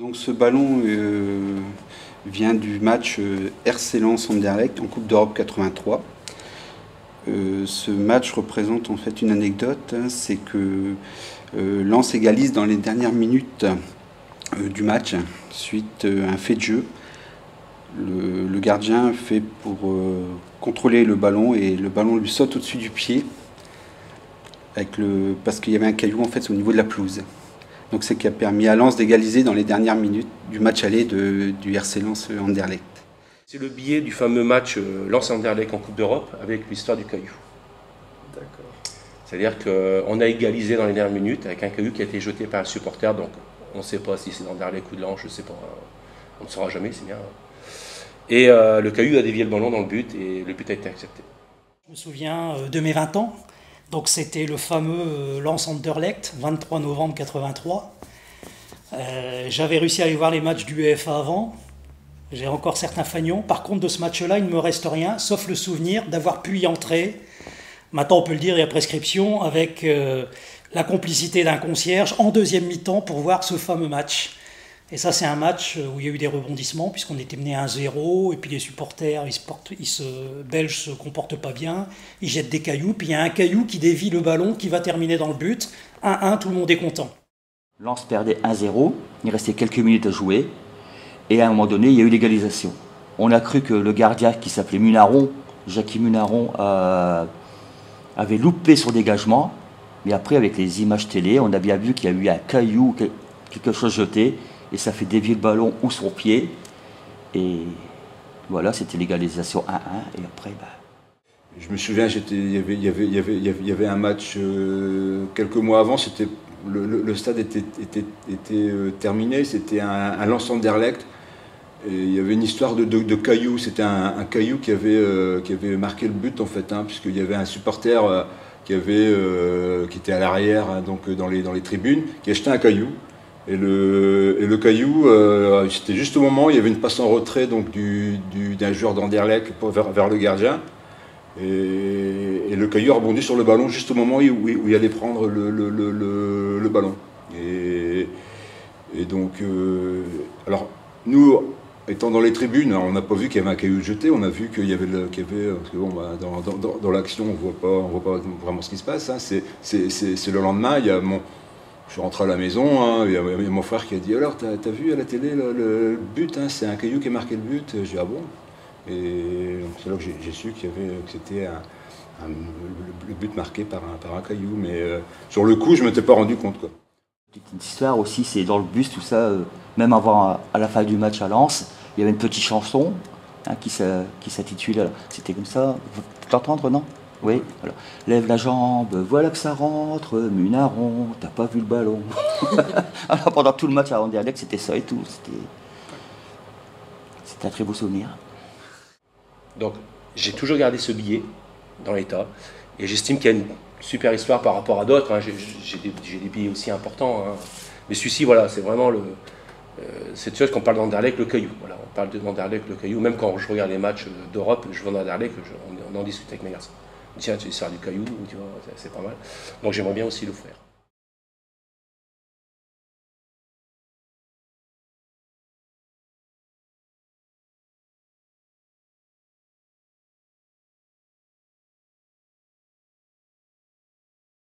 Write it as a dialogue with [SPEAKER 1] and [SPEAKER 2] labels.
[SPEAKER 1] Donc ce ballon vient du match RC Lens-Anderlecht en Coupe d'Europe 83. Ce match représente en fait une anecdote, c'est que Lens égalise dans les dernières minutes du match suite à un fait de jeu. Le gardien fait pour contrôler le ballon et le ballon lui saute au-dessus du pied parce qu'il y avait un caillou en fait au niveau de la pelouse. Donc c'est ce qui a permis à Lens d'égaliser dans les dernières minutes du match aller du RC Lens-Anderlecht.
[SPEAKER 2] C'est le billet du fameux match Lens-Anderlecht en Coupe d'Europe avec l'histoire du caillou.
[SPEAKER 3] D'accord.
[SPEAKER 2] C'est-à-dire qu'on a égalisé dans les dernières minutes avec un caillou qui a été jeté par un supporter, donc on ne sait pas si c'est d'Anderlecht ou de Lens, je ne sais pas, on ne saura jamais, c'est bien. Et le caillou a dévié le ballon dans le but et le but a été accepté.
[SPEAKER 4] Je me souviens de mes 20 ans, donc c'était le fameux Lens-Anderlecht, 23 novembre 83. J'avais réussi à aller voir les matchs du UEFA avant, j'ai encore certains fagnons. Par contre, de ce match-là, il ne me reste rien, sauf le souvenir d'avoir pu y entrer. Maintenant, on peut le dire, il y a prescription, avec la complicité d'un concierge en deuxième mi-temps pour voir ce fameux match. Et ça, c'est un match où il y a eu des rebondissements, puisqu'on était mené 1-0, et puis les supporters, belges se comportent pas bien, ils jettent des cailloux, puis il y a un caillou qui dévie le ballon, qui va terminer dans le but. 1-1, tout le monde est content.
[SPEAKER 5] Lens perdait 1-0, il restait quelques minutes à jouer, et à un moment donné, il y a eu l'égalisation. On a cru que le gardien, qui s'appelait Munaron, Jackie Munaron, avait loupé son dégagement, mais après, avec les images télé, on a bien vu qu'il y a eu un caillou, quelque chose jeté, et ça fait dévier le ballon ou son pied. Et voilà, c'était l'égalisation 1-1. Et après,
[SPEAKER 6] Je me souviens, il y avait un match quelques mois avant, le stade était terminé, c'était un Lens-Anderlecht. Et il y avait une histoire de caillou, c'était un caillou qui avait marqué le but en fait, puisqu'il y avait un supporter qui était à l'arrière, donc dans les tribunes, qui a jeté un caillou. Et le caillou, c'était juste au moment où il y avait une passe en retrait d'un joueur d'Anderlecht vers le gardien. Et le caillou a rebondi sur le ballon juste au moment où il allait prendre le ballon. Et donc, alors nous, étant dans les tribunes, on n'a pas vu qu'il y avait un caillou jeté, on a vu qu'il y avait, parce que bon, dans l'action, on voit pas vraiment ce qui se passe. C'est le lendemain, je suis rentré à la maison, il y a mon frère qui a dit « Alors, t'as vu à la télé le but, c'est un caillou qui a marqué le but ?» J'ai dit « Ah bon ?» Et c'est là que j'ai su que c'était le but marqué par un caillou. Mais sur le coup, je ne m'étais pas rendu compte, quoi.
[SPEAKER 5] Petite histoire aussi, c'est dans le bus, tout ça, même avant, à la fin du match à Lens, il y avait une petite chanson qui s'intitulait, c'était comme ça, vous l'entendre, non? Oui, voilà. Lève la jambe, voilà que ça rentre, Munaron, t'as pas vu le ballon. Alors pendant tout le match à Anderlecht, c'était ça et tout. C'était un très beau souvenir.
[SPEAKER 2] Donc j'ai toujours gardé ce billet dans l'état et j'estime qu'il y a une super histoire par rapport à d'autres. J'ai des billets aussi importants. Mais celui-ci, voilà, c'est vraiment cette chose qu'on parle d'Anderlecht, le caillou. Voilà, on parle d'Anderlecht, le caillou. Même quand je regarde les matchs d'Europe, je vais d'Anderlecht, on en discute avec mes garçons. Tiens, tu sers du caillou, tu vois, c'est pas mal. Donc j'aimerais bien aussi l'offrir.